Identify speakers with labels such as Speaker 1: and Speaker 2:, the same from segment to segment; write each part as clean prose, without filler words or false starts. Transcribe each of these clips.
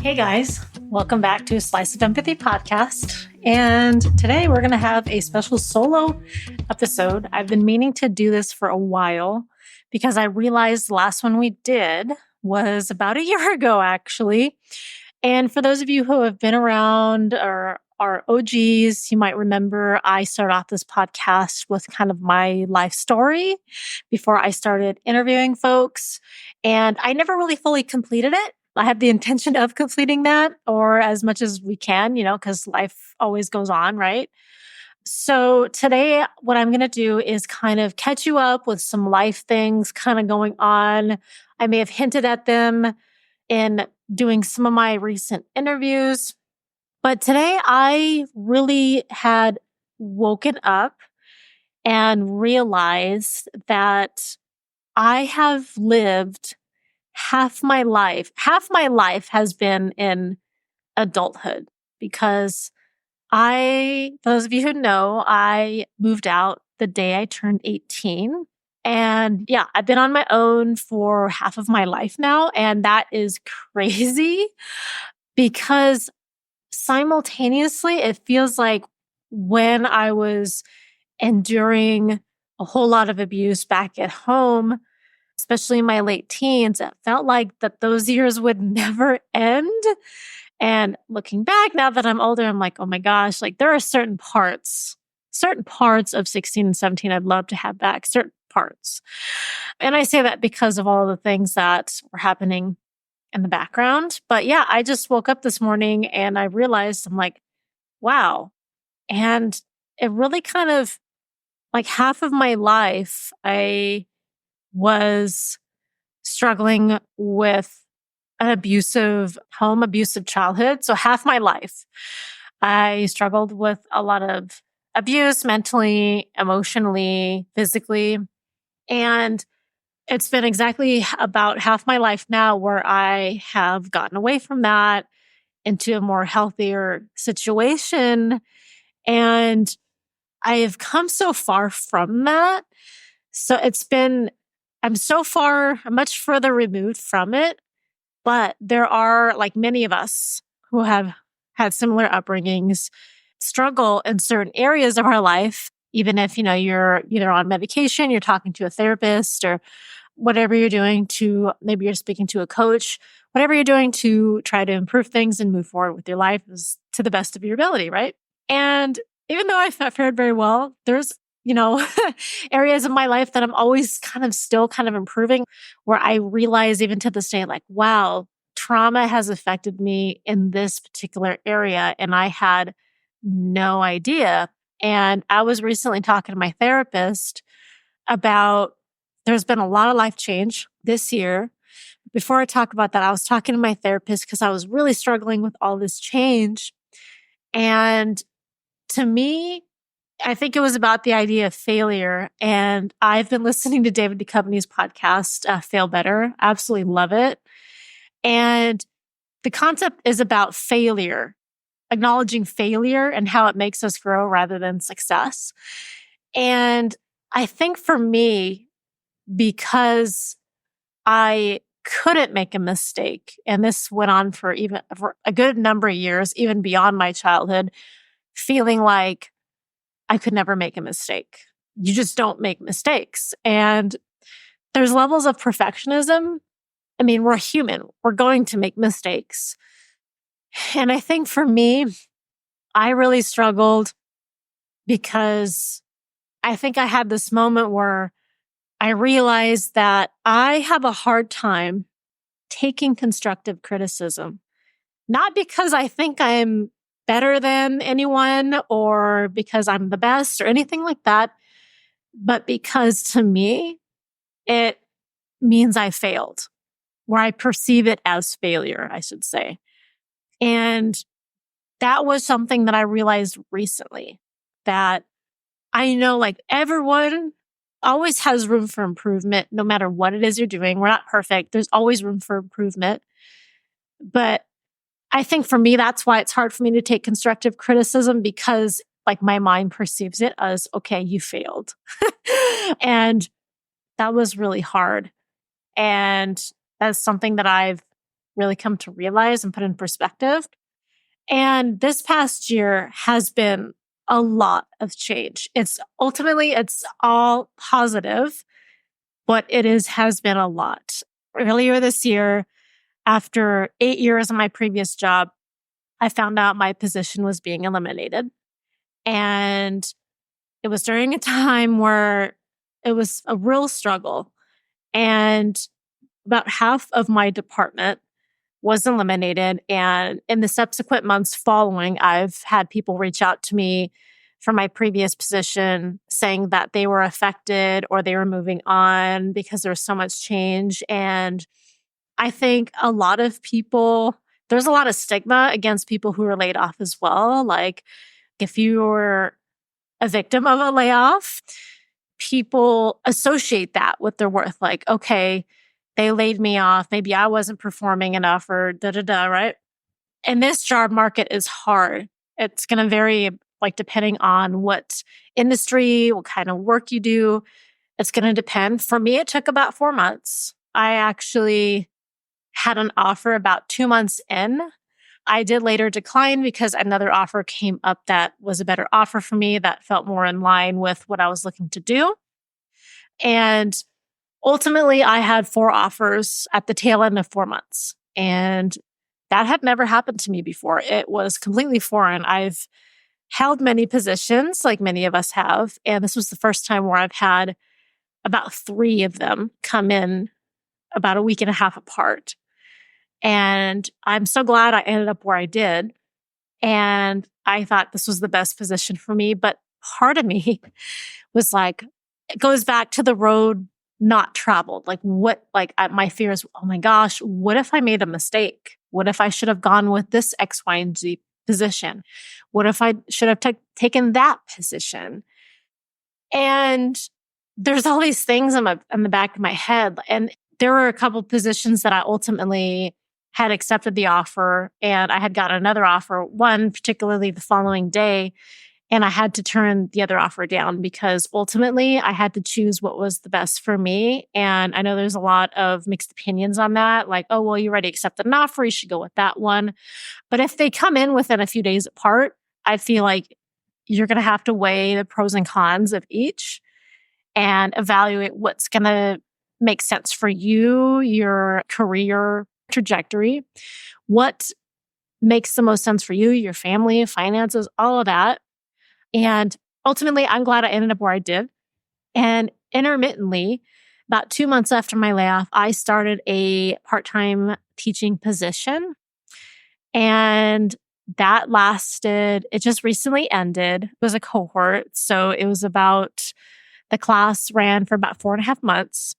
Speaker 1: Hey guys, welcome back to Slice of Empathy podcast. And today we're going to have a special solo episode. I've been meaning to do this for a while because I realized the last one we did was about a year ago, actually. And for those of you who have been around or are OGs, you might remember I started off this podcast with kind of my life story before I started interviewing folks. And I never really fully completed it. I had the intention of completing that or as much as we can, because life always goes on, right? So today, what I'm going to do is kind of catch you up with some life things kind of going on. I may have hinted at them in doing some of my recent interviews. But today I really had woken up and realized that I have lived half my life. Half my life has been in adulthood because those of you who know, I moved out the day I turned 18. And yeah, I've been on my own for half of my life now. And that is crazy because simultaneously, it feels like when I was enduring a whole lot of abuse back at home, especially in my late teens, it felt like that those years would never end. And looking back now that I'm older, I'm like, oh my gosh, like there are certain parts of 16 and 17 I'd love to have back, certain parts. And I say that because of all the things that were happening in the background. But yeah, I just woke up this morning and I realized I'm like, wow. And it really kind of like half of my life, I was struggling with an abusive home, abusive childhood. So half my life, I struggled with a lot of abuse mentally, emotionally, physically. And it's been exactly about half my life now where I have gotten away from that into a more healthier situation. And I have come so far from that. So I'm much further removed from it. But there are, like many of us who have had similar upbringings, struggle in certain areas of our life, even if, you're either on medication, you're talking to a therapist or whatever you're doing maybe you're speaking to a coach, whatever you're doing to try to improve things and move forward with your life is to the best of your ability, right? And even though I've fared very well, there's, areas of my life that I'm always still improving where I realize even to this day, like, wow, trauma has affected me in this particular area. And I had no idea. And I was recently talking to my therapist about there's been a lot of life change this year. Before I talk about that, I was talking to my therapist because I was really struggling with all this change. And to me, I think it was about the idea of failure. And I've been listening to David Duchovny's podcast, Fail Better. Absolutely love it. And the concept is about failure, acknowledging failure and how it makes us grow rather than success. And I think for me, because I couldn't make a mistake, and this went on for a good number of years, even beyond my childhood, feeling like I could never make a mistake. You just don't make mistakes. And there's levels of perfectionism. I mean, we're human. We're going to make mistakes. And I think for me, I really struggled because I think I had this moment where I realized that I have a hard time taking constructive criticism, not because I think I'm better than anyone or because I'm the best or anything like that, but because to me, it means I failed, where I perceive it as failure, I should say. And that was something that I realized recently, that I know like everyone always has room for improvement, no matter what it is you're doing. We're not perfect. There's always room for improvement. But I think for me, that's why it's hard for me to take constructive criticism because like my mind perceives it as, okay, you failed. And that was really hard. And that's something that I've really come to realize and put in perspective. And this past year has been a lot of change. It's all positive, but has been a lot. Earlier this year, after 8 years in my previous job, I found out my position was being eliminated. And it was during a time where it was a real struggle. And about half of my department was eliminated. And in the subsequent months following, I've had people reach out to me from my previous position saying that they were affected or they were moving on because there was so much change. And I think there's a lot of stigma against people who are laid off as well. Like if you're a victim of a layoff, people associate that with their worth. Like, okay, they laid me off. Maybe I wasn't performing enough or da da da, right? And this job market is hard. It's going to vary, like, depending on what industry, what kind of work you do. It's going to depend. For me, it took about 4 months. I actually had an offer about 2 months in. I did later decline because another offer came up that was a better offer for me that felt more in line with what I was looking to do. And ultimately, I had 4 offers at the tail end of 4 months. And that had never happened to me before. It was completely foreign. I've held many positions, like many of us have. And this was the first time where I've had about 3 of them come in about a week and a half apart. And I'm so glad I ended up where I did. And I thought this was the best position for me. But part of me was like, it goes back to the road not traveled. Like my fear is, oh my gosh, what if I made a mistake? What if I should have gone with this X, Y, and Z position? What if I should have taken that position? And there's all these things in the back of my head. And there were a couple positions that I ultimately had accepted the offer, and I had gotten another offer, one particularly the following day. And I had to turn the other offer down because ultimately I had to choose what was the best for me. And I know there's a lot of mixed opinions on that. Like, oh, well, you already accepted an offer. You should go with that one. But if they come in within a few days apart, I feel like you're going to have to weigh the pros and cons of each and evaluate what's going to make sense for you, your career trajectory, what makes the most sense for you, your family, finances, all of that. And ultimately, I'm glad I ended up where I did. And intermittently, about 2 months after my layoff, I started a part-time teaching position. And it just recently ended. It was a cohort. So the class ran for about 4.5 months.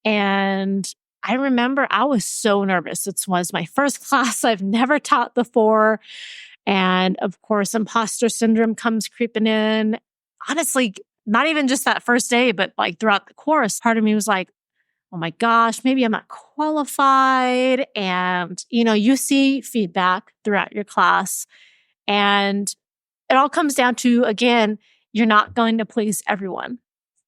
Speaker 1: And I remember I was so nervous. It was my first class. I've never taught before. And of course, imposter syndrome comes creeping in. Honestly, not even just that first day, but like throughout the course, part of me was like, oh my gosh, maybe I'm not qualified. And, you see feedback throughout your class. And it all comes down to, again, you're not going to please everyone.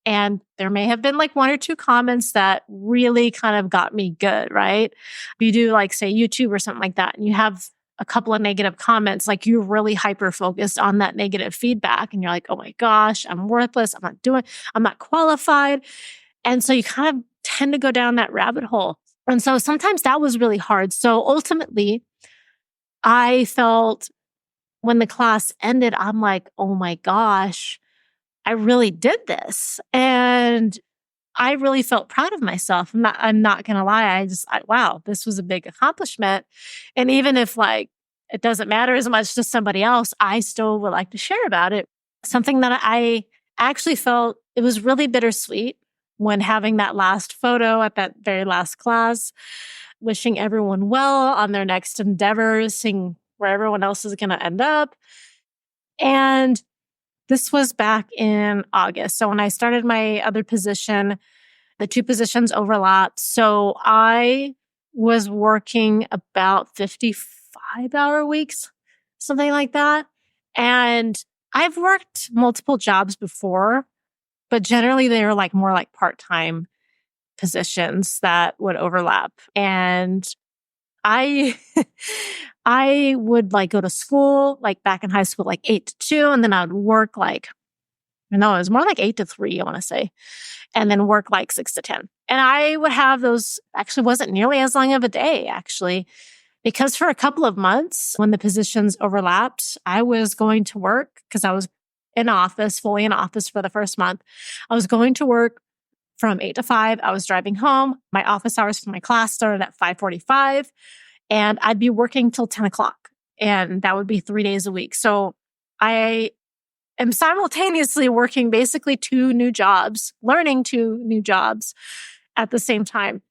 Speaker 1: And there may have been like 1 or 2 comments that really kind of got me good, right? You do like, say, YouTube or something like that, and you have a couple of negative comments, like you're really hyper focused on that negative feedback. And you're like, oh my gosh, I'm worthless. I'm not qualified. And so you kind of tend to go down that rabbit hole. And so sometimes that was really hard. So ultimately, I felt when the class ended, I'm like, oh my gosh, I really did this. And I really felt proud of myself. I'm not going to lie. Wow, this was a big accomplishment. And even if like, it doesn't matter as much to somebody else, I still would like to share about it. Something that I actually felt, it was really bittersweet when having that last photo at that very last class, wishing everyone well on their next endeavors, seeing where everyone else is going to end up. And this was back in August. So when I started my other position, the 2 positions overlapped. So I was working about 55-hour weeks, something like that. And I've worked multiple jobs before, but generally they were like more like part-time positions that would overlap. And I I would like go to school, like back in high school, like 8 to 2, and then I would work like, no, it was more like 8 to 3, I want to say, and then work like 6 to 10. And I would have those, actually wasn't nearly as long of a day, actually, because for a couple of months when the positions overlapped, I was going to work because I was in office, fully in office for the first month. I was going to work from 8 to 5. I was driving home. My office hours for my class started at 5:45, and I'd be working till 10 o'clock. And that would be 3 days a week. So I am simultaneously working basically two new jobs, learning two new jobs at the same time.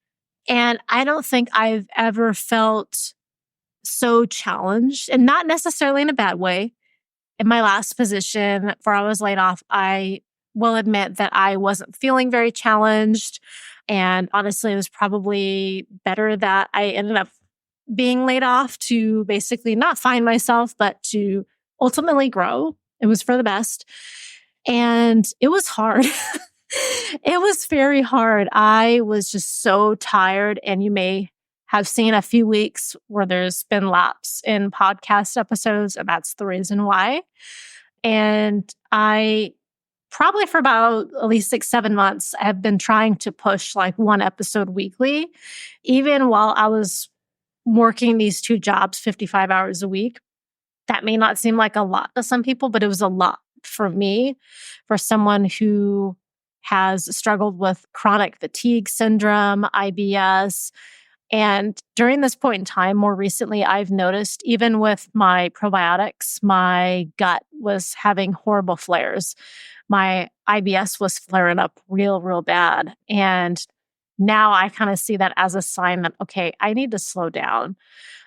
Speaker 1: And I don't think I've ever felt so challenged, and not necessarily in a bad way. In my last position before I was laid off, I will admit that I wasn't feeling very challenged. And honestly, it was probably better that I ended up being laid off to basically not find myself, but to ultimately grow. It was for the best. And it was hard. It was very hard. I was just so tired. And you may have seen a few weeks where there's been lapse in podcast episodes, and that's the reason why. And I probably for about at least 6, 7 months have been trying to push like one episode weekly, even while I was working these two jobs 55 hours a week. That may not seem like a lot to some people, but it was a lot for me, for someone who has struggled with chronic fatigue syndrome, IBS. And during this point in time, more recently, I've noticed even with my probiotics, my gut was having horrible flares. My IBS was flaring up real, real bad. And now I kind of see that as a sign that, okay, I need to slow down.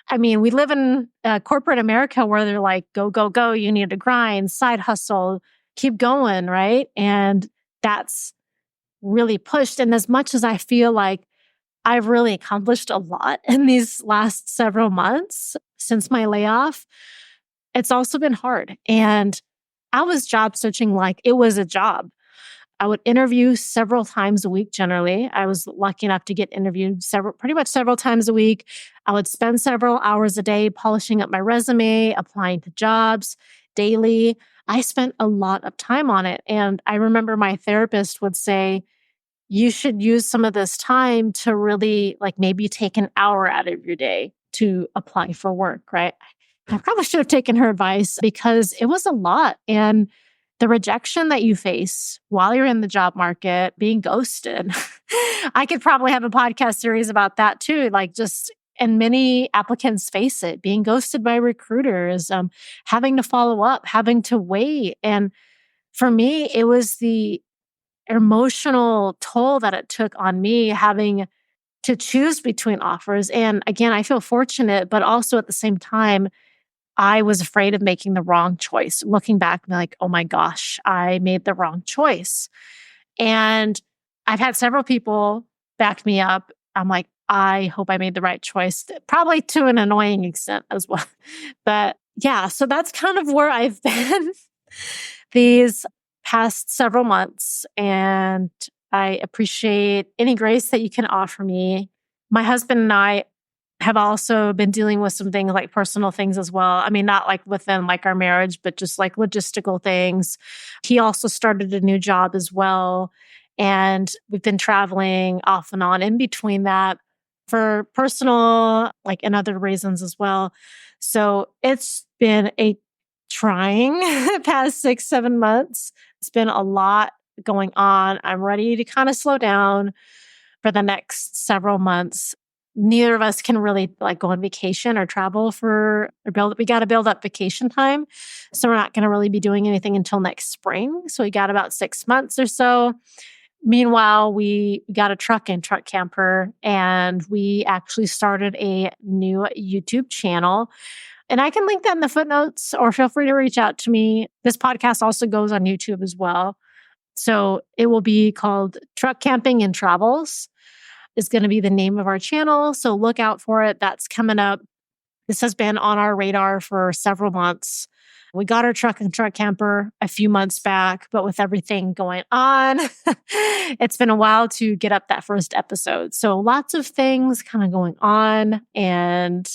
Speaker 1: I mean, we live in corporate America where they're like, go, go, go. You need to grind, side hustle, keep going, right? And that's really pushed. And as much as I feel like I've really accomplished a lot in these last several months since my layoff, it's also been hard. And I was job searching like it was a job. I would interview several times a week generally. I was lucky enough to get interviewed pretty much several times a week. I would spend several hours a day polishing up my resume, applying to jobs daily. I spent a lot of time on it. And I remember my therapist would say, you should use some of this time to really like maybe take an hour out of your day to apply for work, right? I probably should have taken her advice because it was a lot. And the rejection that you face while you're in the job market, being ghosted. I could probably have a podcast series about that too. Like just, and many applicants face it, being ghosted by recruiters, having to follow up, having to wait. And for me, it was the emotional toll that it took on me having to choose between offers. And again, I feel fortunate, but also at the same time, I was afraid of making the wrong choice. Looking back, I'm like, oh my gosh, I made the wrong choice. And I've had several people back me up. I'm like, I hope I made the right choice, probably to an annoying extent as well. But yeah, so that's kind of where I've been these past several months. And I appreciate any grace that you can offer me. My husband and I have also been dealing with some things like personal things as well. I mean, not like within like our marriage, but just like logistical things. He also started a new job as well. And we've been traveling off and on in between that for personal, like, and other reasons as well. So it's been a trying past 6, 7 months. It's been a lot going on. I'm ready to kind of slow down for the next several months. Neither of us can really like go on vacation or travel we got to build up vacation time. So we're not going to really be doing anything until next spring. So we got about 6 months or so. Meanwhile, we got a truck and truck camper, and we actually started a new YouTube channel. And I can link that in the footnotes, or feel free to reach out to me. This podcast also goes on YouTube as well. So it will be called Truck Camping and Travels is going to be the name of our channel. So look out for it. That's coming up. This has been on our radar for several months. We got our truck and truck camper a few months back, but with everything going on, it's been a while to get up that first episode. So lots of things kind of going on. And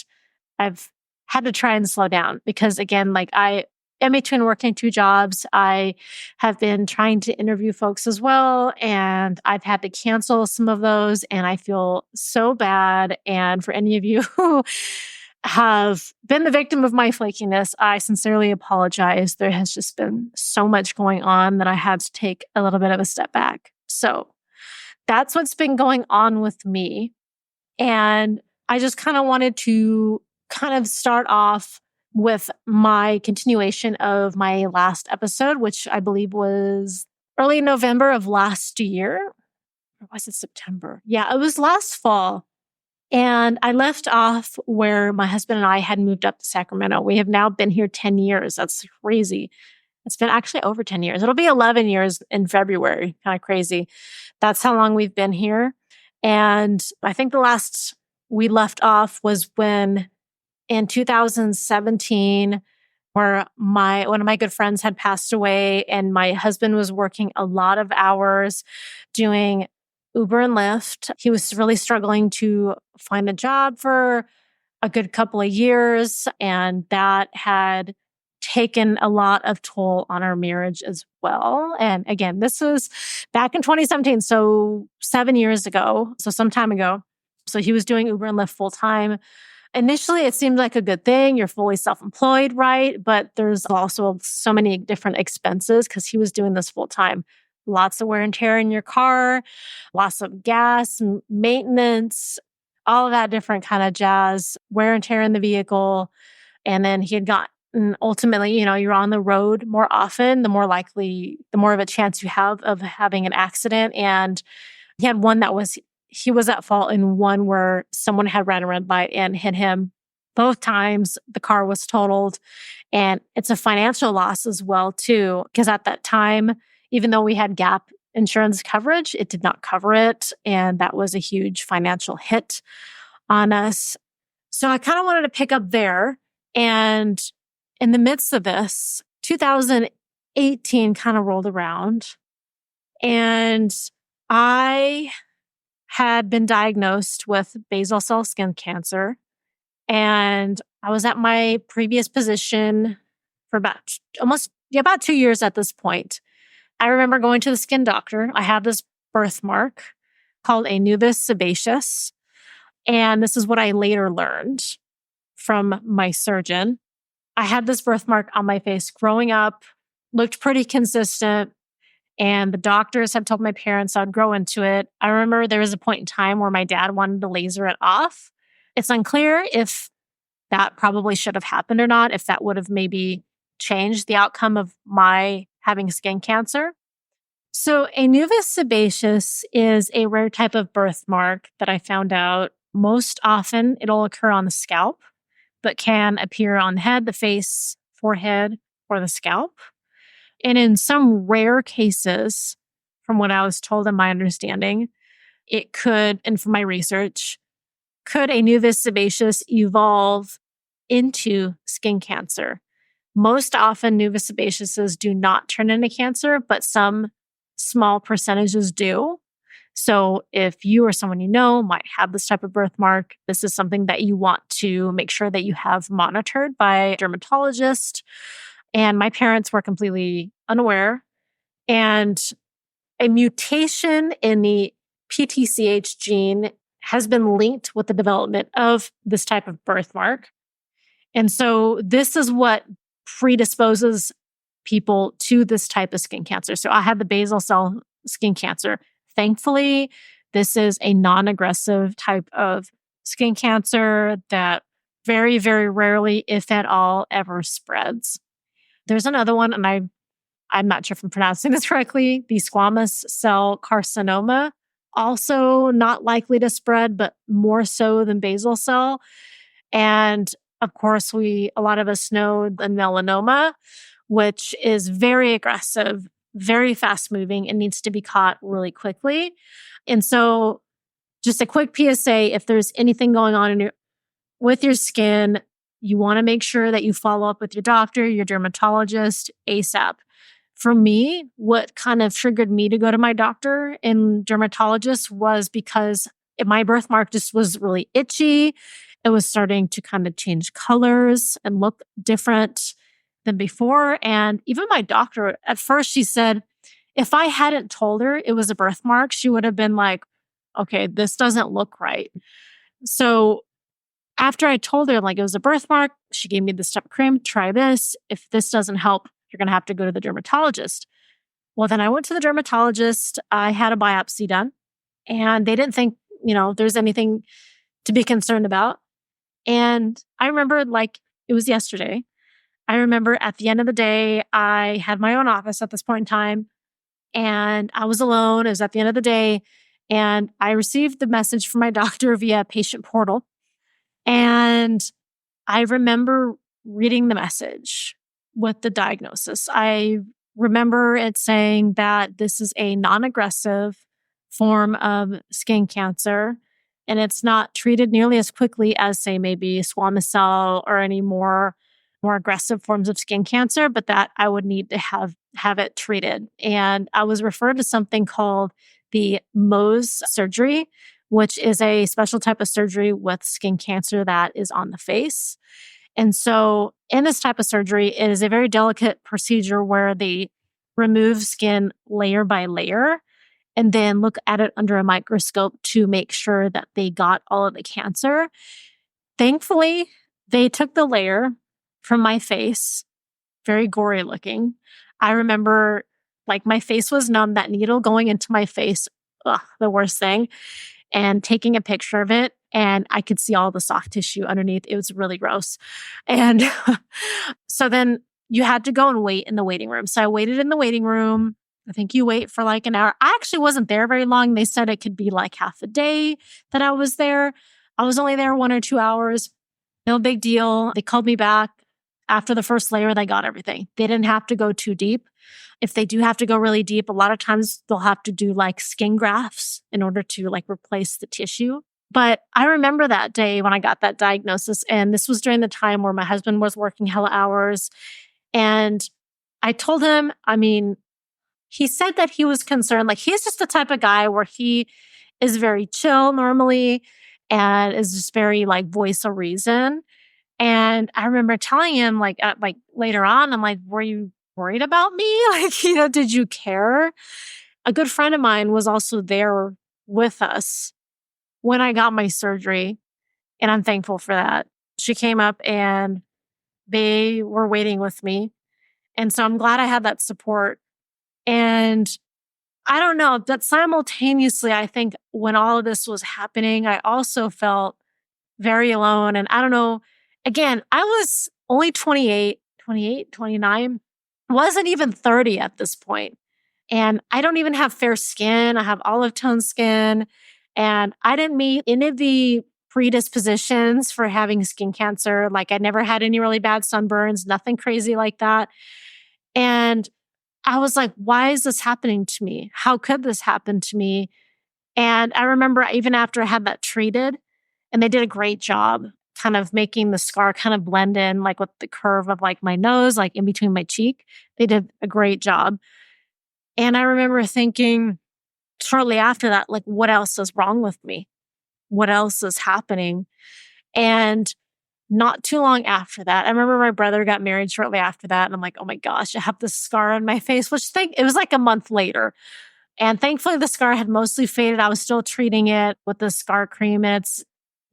Speaker 1: I've had to try and slow down because, again, like I am between working two jobs. I have been trying to interview folks as well, and I've had to cancel some of those, and I feel so bad. And for any of you who have been the victim of my flakiness, I sincerely apologize. There has just been so much going on that I had to take a little bit of a step back. So that's what's been going on with me. And I just kind of wanted to kind of start off with my continuation of my last episode, which I believe was early November of last year. Or was it September? Yeah, it was last fall. And I left off where my husband and I had moved up to Sacramento. We have now been here 10 years. That's crazy. It's been actually over 10 years. It'll be 11 years in February. Kind of crazy. That's how long we've been here. And I think the last we left off was when in 2017, where one of my good friends had passed away, and my husband was working a lot of hours doing Uber and Lyft. He was really struggling to find a job for a good couple of years, and that had taken a lot of toll on our marriage as well. And again, this was back in 2017, so 7 years ago, so some time ago. So he was doing Uber and Lyft full time. Initially, it seemed like a good thing. You're fully self-employed, right? But there's also so many different expenses because he was doing this full time. Lots of wear and tear in your car, lots of gas, maintenance, all of that different kind of jazz, wear and tear in the vehicle. And then he had gotten ultimately, you're on the road more often, the more of a chance you have of having an accident. And he had one he was at fault in one where someone had ran a red light and hit him. Both times the car was totaled. And it's a financial loss as well, too, because at that time, even though we had gap insurance coverage, it did not cover it. And that was a huge financial hit on us. So I kind of wanted to pick up there. And in the midst of this, 2018 kind of rolled around. And I had been diagnosed with basal cell skin cancer. And I was at my previous position for about 2 years at this point. I remember going to the skin doctor. I had this birthmark called a nevus sebaceous. And this is what I later learned from my surgeon. I had this birthmark on my face growing up, looked pretty consistent. And the doctors had told my parents I'd grow into it. I remember there was a point in time where my dad wanted to laser it off. It's unclear if that probably should have happened or not, if that would have maybe changed the outcome of my having skin cancer. So a nevus sebaceous is a rare type of birthmark that I found out most often it'll occur on the scalp, but can appear on the head, the face, forehead, or the scalp. And in some rare cases, from what I was told and my understanding, it could, and from my research, could a nevus sebaceous evolve into skin cancer? Most often, nevus sebaceouses do not turn into cancer, but some small percentages do. So if you or someone you know might have this type of birthmark, this is something that you want to make sure that you have monitored by a dermatologist. And my parents were completely unaware. And a mutation in the PTCH gene has been linked with the development of this type of birthmark. And so this is what predisposes people to this type of skin cancer. So I had the basal cell skin cancer. Thankfully, this is a non-aggressive type of skin cancer that very, very rarely, if at all, ever spreads. There's another one, and I'm not sure if I'm pronouncing this correctly, the squamous cell carcinoma, also not likely to spread, but more so than basal cell. And of course, a lot of us know the melanoma, which is very aggressive, very fast moving, and needs to be caught really quickly. And so just a quick PSA, if there's anything going on with your skin, You want to make sure that you follow up with your doctor, your dermatologist ASAP. For me, what kind of triggered me to go to my doctor and dermatologist was because my birthmark just was really itchy. It was starting to kind of change colors and look different than before. And even my doctor, at first, she said, if I hadn't told her it was a birthmark, she would have been like, okay, this doesn't look right. So after I told her like it was a birthmark, she gave me the step cream, try this. If this doesn't help, you're going to have to go to the dermatologist. Well, then I went to the dermatologist. I had a biopsy done and they didn't think, there's anything to be concerned about. And I remember like it was yesterday. I remember at the end of the day, I had my own office at this point in time and I was alone. It was at the end of the day and I received the message from my doctor via patient portal. And I remember reading the message with the diagnosis. I remember it saying that this is a non-aggressive form of skin cancer, and it's not treated nearly as quickly as, say, maybe squamous cell or any more aggressive forms of skin cancer, but that I would need to have it treated. And I was referred to something called the Mohs surgery, which is a special type of surgery with skin cancer that is on the face. And so in this type of surgery, it is a very delicate procedure where they remove skin layer by layer and then look at it under a microscope to make sure that they got all of the cancer. Thankfully, they took the layer from my face, very gory looking. I remember like my face was numb, that needle going into my face, the worst thing, and taking a picture of it. And I could see all the soft tissue underneath. It was really gross. And so then you had to go and wait in the waiting room. So I waited in the waiting room. I think you wait for like an hour. I actually wasn't there very long. They said it could be like half a day that I was there. I was only there 1 or 2 hours. No big deal. They called me back. After the first layer, they got everything. They didn't have to go too deep. If they do have to go really deep, a lot of times they'll have to do like skin grafts in order to like replace the tissue. But I remember that day when I got that diagnosis. And this was during the time where my husband was working hella hours. And I told him, he said that he was concerned. Like he's just the type of guy where he is very chill normally and is just very like voice of reason. And I remember telling him like later on, I'm like, were you worried about me? Like, did you care? A good friend of mine was also there with us when I got my surgery. And I'm thankful for that. She came up and they were waiting with me. And so I'm glad I had that support. And I don't know, but simultaneously, I think when all of this was happening, I also felt very alone. And I don't know, again, I was only 29, wasn't even 30 at this point. And I don't even have fair skin. I have olive tone skin. And I didn't meet any of the predispositions for having skin cancer. Like I never had any really bad sunburns, nothing crazy like that. And I was like, why is this happening to me? How could this happen to me? And I remember even after I had that treated, and they did a great job kind of making the scar kind of blend in like with the curve of like my nose, like in between my cheek. They did a great job. And I remember thinking shortly after that, like, what else is wrong with me? What else is happening? And not too long after that, I remember my brother got married shortly after that. And I'm like, oh my gosh, I have this scar on my face, it was like a month later. And thankfully the scar had mostly faded. I was still treating it with the scar cream. And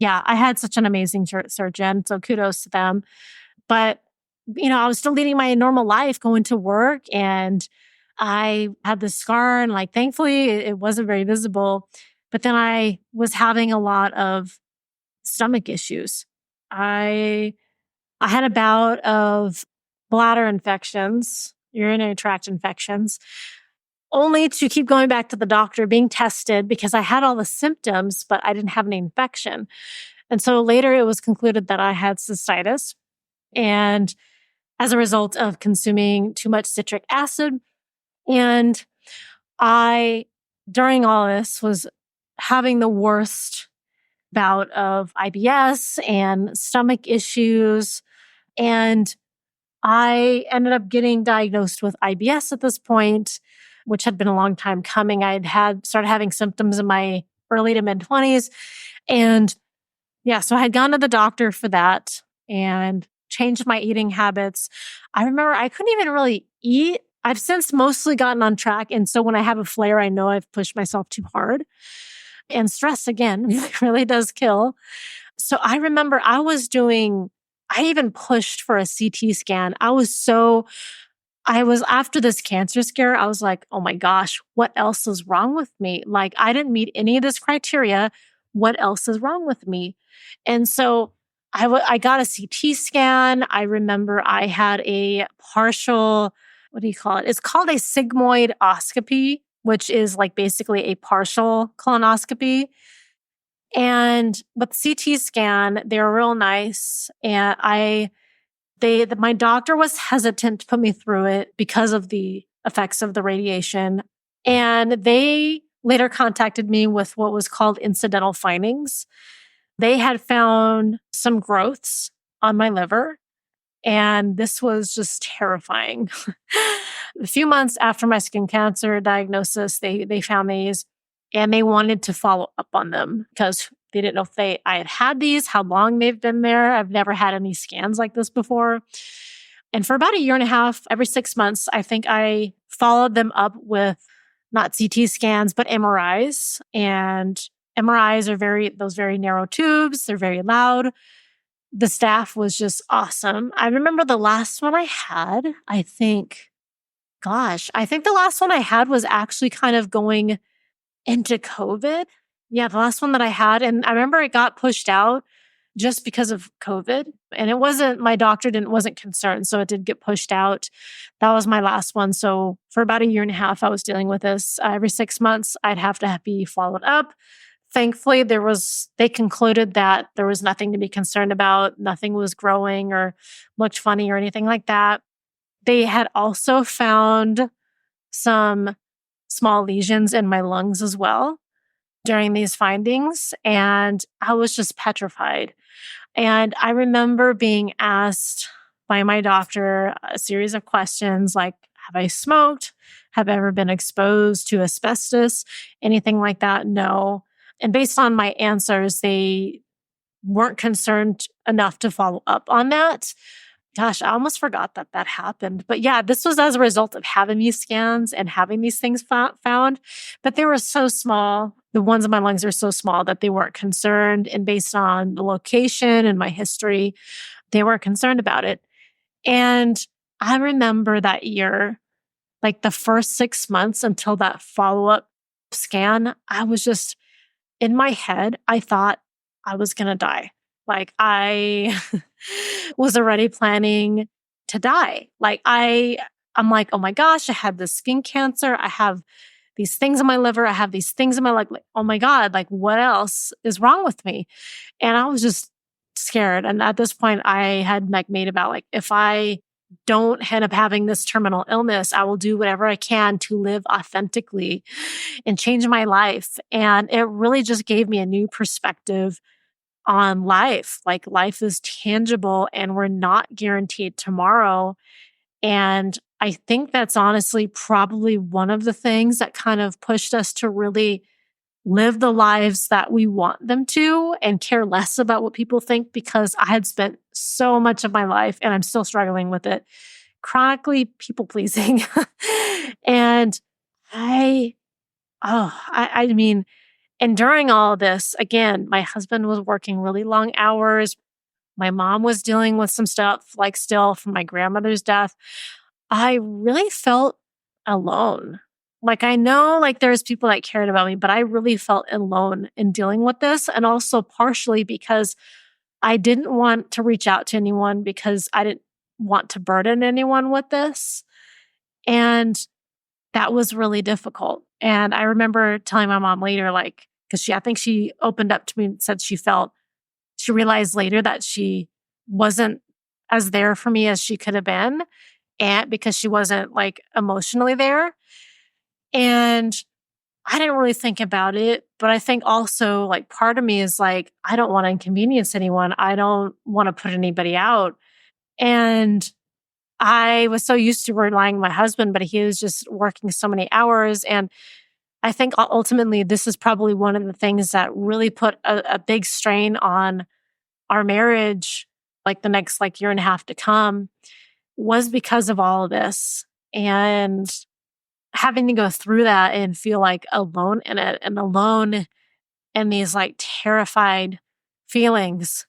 Speaker 1: I had such an amazing surgeon. So kudos to them. But, I was still leading my normal life, going to work, and I had the scar and like, thankfully it wasn't very visible. But then I was having a lot of stomach issues. I had a bout of bladder infections, urinary tract infections, only to keep going back to the doctor, being tested because I had all the symptoms, but I didn't have any infection. And so later it was concluded that I had cystitis. And as a result of consuming too much citric acid, and I, during all this, was having the worst bout of IBS and stomach issues. And I ended up getting diagnosed with IBS at this point, which had been a long time coming. I had started having symptoms in my early to mid 20s. And yeah, so I had gone to the doctor for that and changed my eating habits. I remember I couldn't even really eat. I've since mostly gotten on track. And so when I have a flare, I know I've pushed myself too hard. And stress, again, really does kill. So I remember I even pushed for a CT scan. I was after this cancer scare, I was like, oh my gosh, what else is wrong with me? Like, I didn't meet any of this criteria. What else is wrong with me? And so I got a CT scan. I remember I had a partial, what do you call it? It's called a sigmoidoscopy, which is like basically a partial colonoscopy. And with CT scan, they were real nice. And my doctor was hesitant to put me through it because of the effects of the radiation. And they later contacted me with what was called incidental findings. They had found some growths on my liver, and this was just terrifying. A few months after my skin cancer diagnosis, they found these and they wanted to follow up on them because they didn't know if I had had these, how long they've been there. I've never had any scans like this before. And for about a year and a half, every 6 months, I think I followed them up with not CT scans, but MRIs. And MRIs are those very narrow tubes. They're very loud. The staff was just awesome. I remember the last one I had, I think the last one I had was actually kind of going into COVID. Yeah, the last one that I had. And I remember it got pushed out just because of COVID. And my doctor wasn't concerned. So it did get pushed out. That was my last one. So for about a year and a half, I was dealing with this. Every 6 months, I'd have to be followed up. Thankfully, they concluded that there was nothing to be concerned about. Nothing was growing or looked funny or anything like that. They had also found some small lesions in my lungs as well during these findings. And I was just petrified. And I remember being asked by my doctor a series of questions like, have I smoked? Have I ever been exposed to asbestos? Anything like that? No. And based on my answers, they weren't concerned enough to follow up on that. Gosh, I almost forgot that happened. But yeah, this was as a result of having these scans and having these things found. But they were so small. The ones in my lungs are so small that they weren't concerned. And based on the location and my history, they weren't concerned about it. And I remember that year, like the first 6 months until that follow-up scan, I was just in my head, I thought I was going to die. Like I was already planning to die. I'm like, oh my gosh, I had this skin cancer. I have these things in my liver. I have these things in my leg. Like, oh my God, like what else is wrong with me? And I was just scared. And at this point I had like made about like, if I don't end up having this terminal illness, I will do whatever I can to live authentically and change my life. And it really just gave me a new perspective on life. Like life is tangible and we're not guaranteed tomorrow. And I think that's honestly probably one of the things that kind of pushed us to really live the lives that we want them to and care less about what people think, because I had spent so much of my life, and I'm still struggling with it, chronically people pleasing. And I mean, and during all this, again, my husband was working really long hours. My mom was dealing with some stuff, like still from my grandmother's death. I really felt alone. Like I know like there's people that cared about me, but I really felt alone in dealing with this. And also partially because I didn't want to reach out to anyone because I didn't want to burden anyone with this. And that was really difficult. And I remember telling my mom later, like, because I think she opened up to me and said she realized later that she wasn't as there for me as she could have been, and because she wasn't like emotionally there. And I didn't really think about it, but I think also like part of me is like, I don't want to inconvenience anyone. I don't want to put anybody out. And I was so used to relying on my husband, but he was just working so many hours. And I think ultimately this is probably one of the things that really put a big strain on our marriage, like the next like year and a half to come, was because of all of this. And having to go through that and feel like alone in it and alone in these like terrified feelings.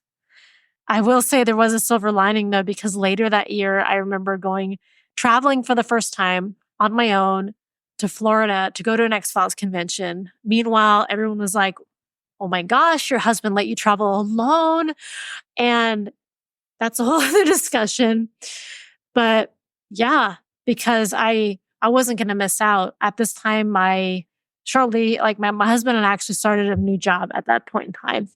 Speaker 1: I will say there was a silver lining though, because later that year, I remember going traveling for the first time on my own to Florida to go to an X-Files convention. Meanwhile, everyone was like, oh my gosh, your husband let you travel alone. And that's a whole other discussion. But yeah, because I wasn't going to miss out at this time. My husband and I actually started a new job at that point in time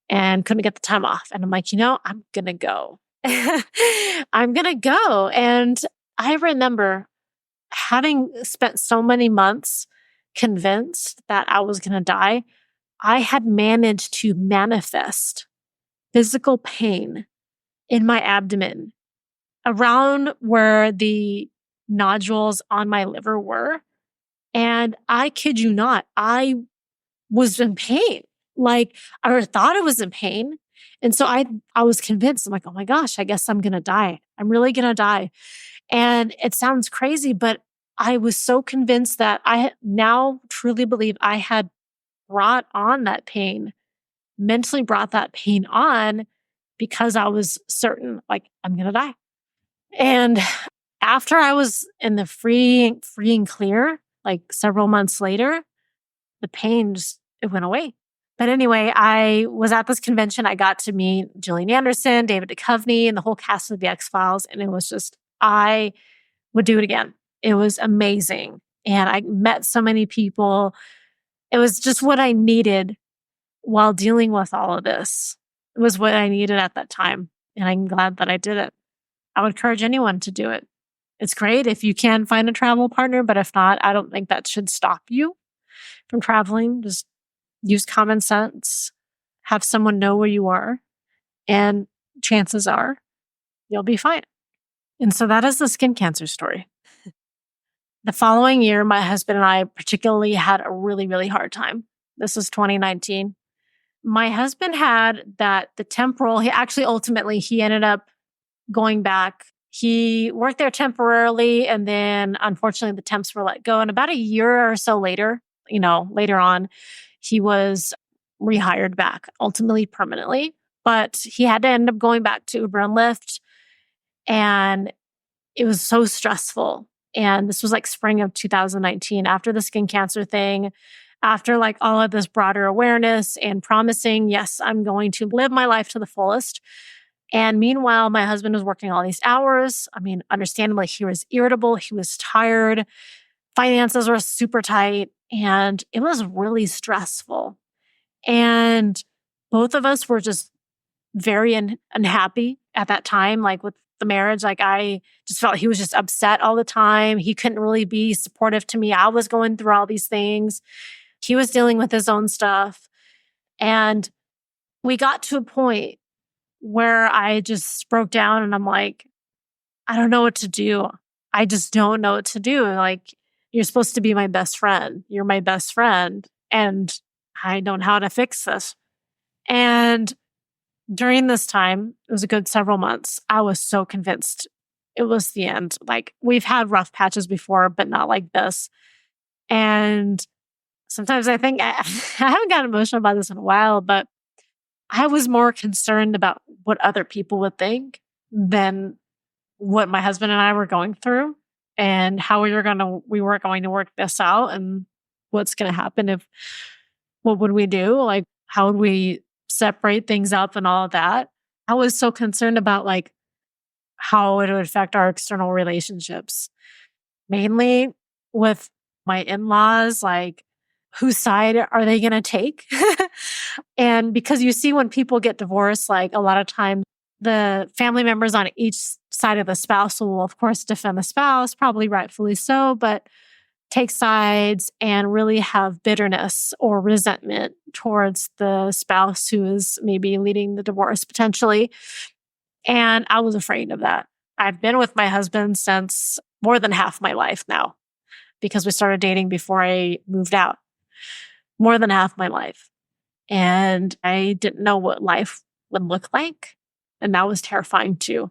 Speaker 1: and couldn't get the time off. And I'm like, I'm going to go. I'm going to go. And I remember having spent so many months convinced that I was going to die, I had managed to manifest physical pain in my abdomen around where the nodules on my liver were. And I kid you not, I was in pain. Like I thought I was in pain. And so I was convinced, I'm like, oh my gosh, I guess I'm going to die. I'm really going to die. And it sounds crazy, but I was so convinced that I now truly believe I had brought on that pain, mentally brought that pain on because I was certain, like, I'm going to die. And after I was in the free and clear, like several months later, the pain just, it went away. But anyway, I was at this convention. I got to meet Gillian Anderson, David Duchovny, and the whole cast of the X-Files. And it was just, I would do it again. It was amazing. And I met so many people. It was just what I needed while dealing with all of this. It was what I needed at that time. And I'm glad that I did it. I would encourage anyone to do it. It's great if you can find a travel partner, but if not, I don't think that should stop you from traveling. Just use common sense, have someone know where you are, and chances are you'll be fine. And so that is the skin cancer story. The following year, my husband and I particularly had a really, really hard time. This was 2019. My husband had he ended up going back. He worked there temporarily, and then unfortunately the temps were let go. And about a year or so later, later on, he was rehired back, ultimately permanently. But he had to end up going back to Uber and Lyft. And it was so stressful. And this was like spring of 2019, after the skin cancer thing, after like all of this broader awareness and promising, yes, I'm going to live my life to the fullest. And meanwhile, my husband was working all these hours. I mean, understandably, he was irritable. He was tired. Finances were super tight. And it was really stressful. And both of us were just very unhappy at that time, like with the marriage. Like I just felt he was just upset all the time. He couldn't really be supportive to me. I was going through all these things. He was dealing with his own stuff. And we got to a point where I just broke down and I'm like, I don't know what to do. I just don't know what to do. Like, you're supposed to be my best friend. You're my best friend. And I don't know how to fix this. And during this time, it was a good several months, I was so convinced it was the end. Like, we've had rough patches before, but not like this. And sometimes I think I haven't gotten emotional about this in a while, but I was more concerned about what other people would think than what my husband and I were going through and how we were going to work this out and what's going to happen what would we do? Like, how would we separate things up and all of that? I was so concerned about like how it would affect our external relationships, mainly with my in-laws, like whose side are they going to take? And because you see when people get divorced, like a lot of times the family members on each side of the spouse will, of course, defend the spouse, probably rightfully so. But take sides and really have bitterness or resentment towards the spouse who is maybe leading the divorce potentially. And I was afraid of that. I've been with my husband since more than half my life now because we started dating before I moved out, more than half my life. And I didn't know what life would look like. And that was terrifying too.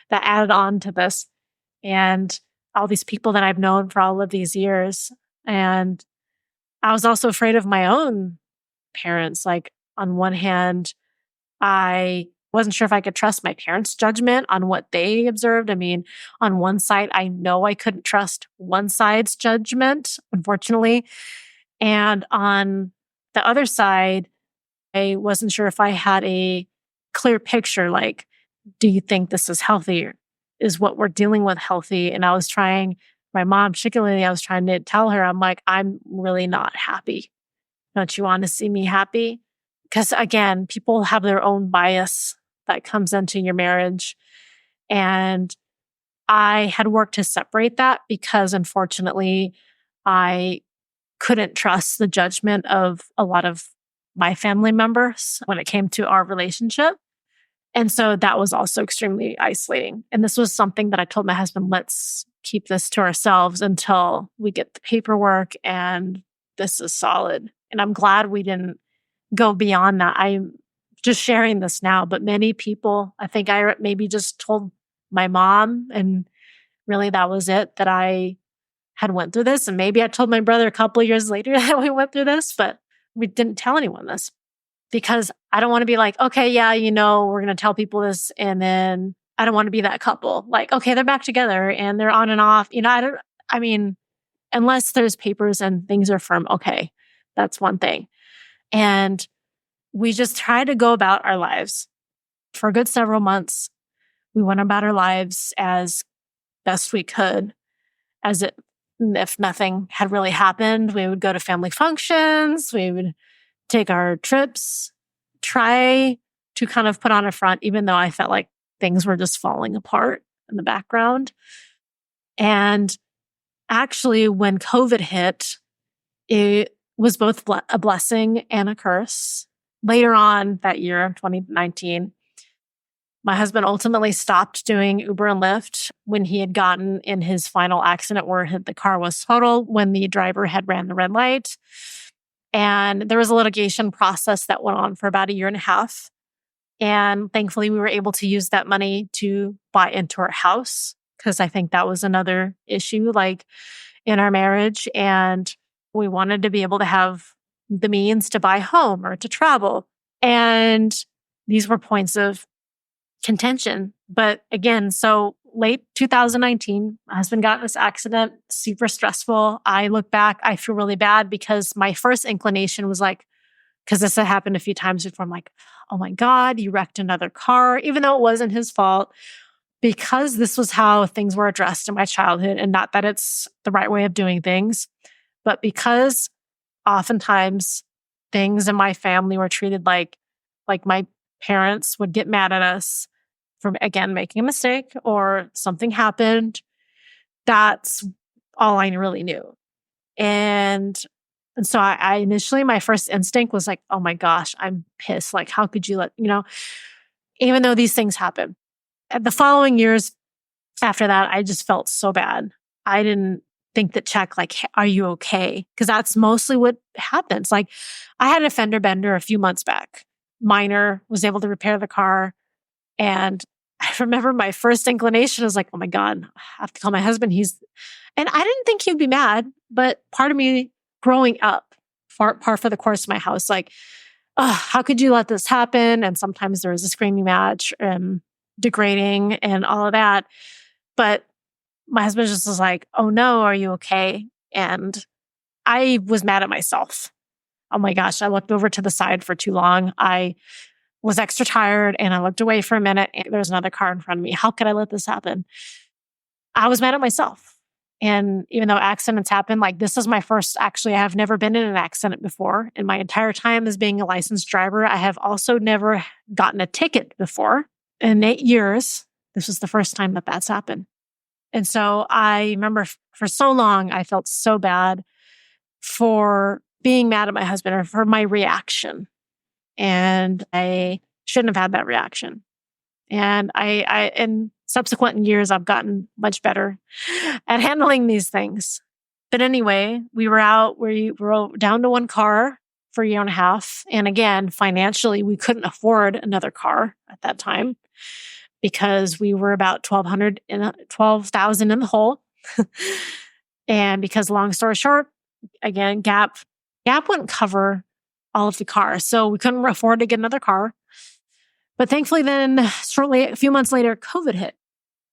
Speaker 1: That added on to this. And all these people that I've known for all of these years. And I was also afraid of my own parents. Like, on one hand, I wasn't sure if I could trust my parents' judgment on what they observed. I mean, on one side, I know I couldn't trust one side's judgment, unfortunately. And on the other side, I wasn't sure if I had a clear picture. Like, do you think this is healthy? Is what we're dealing with healthy? And I was trying, my mom, particularly, I was trying to tell her, I'm like, I'm really not happy. Don't you want to see me happy? Because again, people have their own bias that comes into your marriage. And I had worked to separate that because unfortunately, I couldn't trust the judgment of a lot of my family members when it came to our relationship. And so that was also extremely isolating. And this was something that I told my husband, let's keep this to ourselves until we get the paperwork and this is solid. And I'm glad we didn't go beyond that. I'm just sharing this now, but many people, I think I maybe just told my mom, and really that was it, that I had went through this. And maybe I told my brother a couple of years later that we went through this, but we didn't tell anyone this because I don't want to be like, okay, yeah, we're going to tell people this. And then I don't want to be that couple. Like, okay, they're back together and they're on and off. I mean, unless there's papers and things are firm, okay, that's one thing. And we just tried to go about our lives for a good several months. We went about our lives as best we could, if nothing had really happened. We would go to family functions. We would take our trips, try to kind of put on a front, even though I felt like things were just falling apart in the background. And actually, when COVID hit, it was both a blessing and a curse. Later on that year, 2019, my husband ultimately stopped doing Uber and Lyft when he had gotten in his final accident where the car was totaled when the driver had ran the red light. And there was a litigation process that went on for about a year and a half. And thankfully, we were able to use that money to buy into our house because I think that was another issue like in our marriage. And we wanted to be able to have the means to buy a home or to travel. And these were points of contention. But again, so late 2019, my husband got in this accident, super stressful. I look back, I feel really bad because my first inclination was like, because this had happened a few times before, I'm like, oh my God, you wrecked another car, even though it wasn't his fault, because this was how things were addressed in my childhood. And not that it's the right way of doing things, but because oftentimes things in my family were treated like my parents would get mad at us for, again, making a mistake or something happened. That's all I really knew. And so I initially, my first instinct was like, oh my gosh, I'm pissed. Like, how could you even though these things happen. At the following years after that, I just felt so bad. I didn't think that check, like, are you okay? Because that's mostly what happens. Like, I had a fender bender a few months back. Minor, was able to repair the car. And I remember my first inclination was like, oh my God, I have to call my husband. And I didn't think he'd be mad, but part of me growing up, par for the course of my house, like, oh, how could you let this happen? And sometimes there was a screaming match, degrading and all of that. But my husband just was like, oh no, are you okay? And I was mad at myself. Oh my gosh, I looked over to the side for too long. I was extra tired and I looked away for a minute and there was another car in front of me. How could I let this happen? I was mad at myself. And even though accidents happen, like this is my first, actually, I have never been in an accident before. In my entire time as being a licensed driver, I have also never gotten a ticket before. In 8 years, this was the first time that that's happened. And so I remember for so long, I felt so bad for being mad at my husband or for my reaction. And I shouldn't have had that reaction. And I in subsequent years, I've gotten much better at handling these things. But anyway, we were down to one car for a year and a half. And again, financially, we couldn't afford another car at that time because we were about 12,000 in the hole. And because long story short, again, Gap wouldn't cover all of the cars. So we couldn't afford to get another car. But thankfully then a few months later, COVID hit.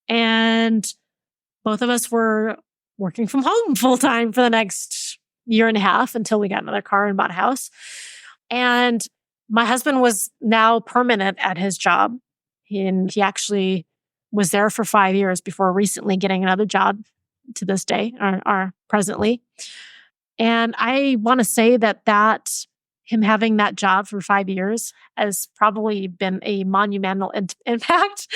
Speaker 1: And both of us were working from home full time for the next year and a half until we got another car and bought a house. And my husband was now permanent at his job. And he actually was there for 5 years before recently getting another job to this day, or presently. And I want to say that him having that job for 5 years has probably been a monumental impact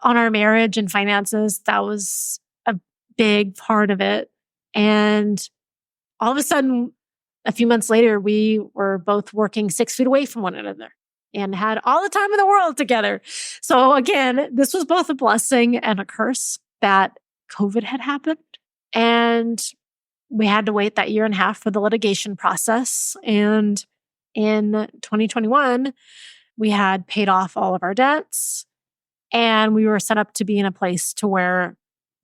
Speaker 1: on our marriage and finances. That was a big part of it. And all of a sudden, a few months later, we were both working 6 feet away from one another and had all the time in the world together. So again, this was both a blessing and a curse that COVID had happened. And we had to wait that year and a half for the litigation process. And in 2021, we had paid off all of our debts and we were set up to be in a place to where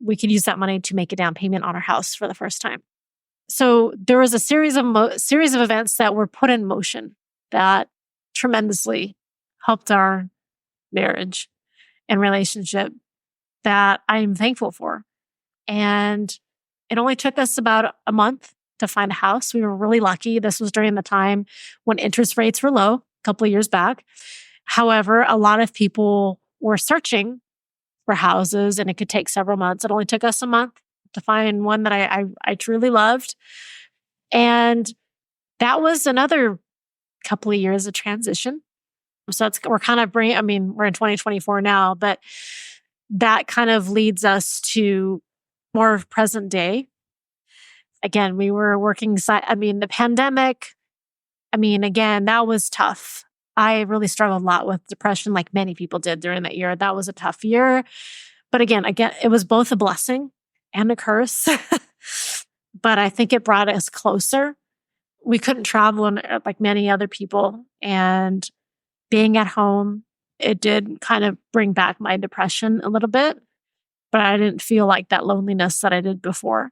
Speaker 1: we could use that money to make a down payment on our house for the first time. So there was a series of events that were put in motion that tremendously helped our marriage and relationship that I'm thankful for. And it only took us about a month to find a house. We were really lucky. This was during the time when interest rates were low, a couple of years back. However, a lot of people were searching for houses and it could take several months. It only took us a month to find one that I truly loved. And that was another couple of years of transition. So we're in 2024 now, but that kind of leads us to more present day. Again, we were working the pandemic, again, that was tough. I really struggled a lot with depression like many people did during that year. That was a tough year. But again, it was both a blessing and a curse. But I think it brought us closer. We couldn't travel like many other people. And being at home, it did kind of bring back my depression a little bit. But I didn't feel like that loneliness that I did before.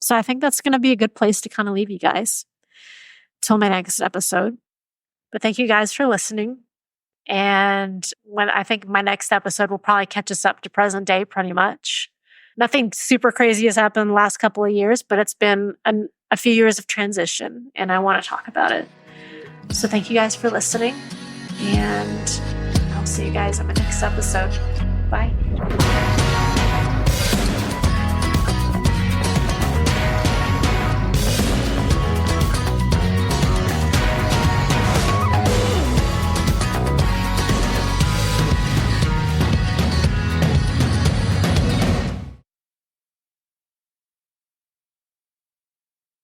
Speaker 1: So I think that's going to be a good place to kind of leave you guys till my next episode. But thank you guys for listening. And I think my next episode will probably catch us up to present day pretty much. Nothing super crazy has happened the last couple of years, but it's been a few years of transition and I want to talk about it. So thank you guys for listening and I'll see you guys on my next episode. Bye.